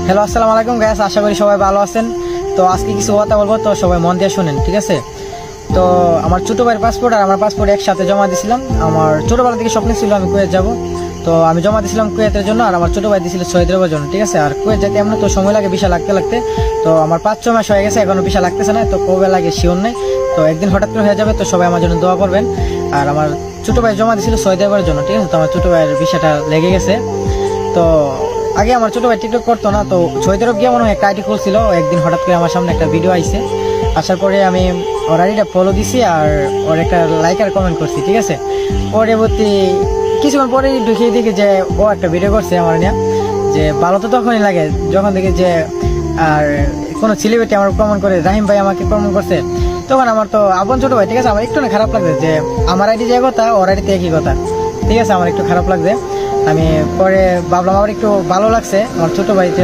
Hello, আসসালামু আলাইকুম guys, আশা করি সবাই ভালো আছেন। তো আজকে কিছু কথা বলবো, তো সবাই মন দিয়ে শুনেন, ঠিক আছে? তো আমার ছোট ভাইয়ের পাসপোর্ট আর আমার পাসপোর্ট একসাথে জমা দিয়েছিলাম। আমার ছোটবেলা থেকে স্বপ্ন ছিল আমি কুয়েত যাব। তো আমি জমা দিয়েছিলাম কুয়েতের জন্য, আর আমার ছোট ভাই দিয়েছিল সৌদি আরবের জন্য, ঠিক আছে? আর কুয়েত যেতে এমন তো সময় লাগে ভিসা লাগতে। তো আমার 5-6 মাস হয়ে গেছে, এখনো ভিসা লাগতেছে না। তো কবে লাগে শিওর নেই, তো একদিন হঠাৎ করে হয়ে যাবে। তো সবাই আমার জন্য দোয়া করবেন। আর আমার ছোট ভাই জমা দিয়েছিল সৌদি আরবের জন্য, ঠিক আছে? তো আমার ছোট ভাইয়ের ভিসাটা লেগে গেছে। তো আগে আমার ছোট ভাই টিকটক করতো না, তো সৌদি আরব গিয়ে মনে হয় একটা আইডি খুলছিল। একদিন হঠাৎ করে আমার সামনে একটা ভিডিও আইছে, আসার পরে আমি ওর আইডিটা ফলো দিছি আর ওর একটা লাইক আর কমেন্ট করছি, ঠিক আছে? পরবর্তী কিছুক্ষণ পরে ঢুকিয়ে দেখি যে ও একটা ভিডিও করছে আমার নিয়ে, যে ভালো তো তখনই লাগে যখন দেখি যে আর কোনো সেলিব্রিটি আমার কমেন্ট করে, রাহিম ভাই আমাকে কমেন্ট করছে, তখন আমার তো আপন ছোট ভাই, ঠিক আছে? আমার একটু না খারাপ লাগছে যে আমার আইডি যে কথা ওর আইডিতে একই কথা, ঠিক আছে? আমার একটু খারাপ লাগছে। আমি পরে ভাবলাম আমার একটু ভালো লাগছে আমার ছোট ভাই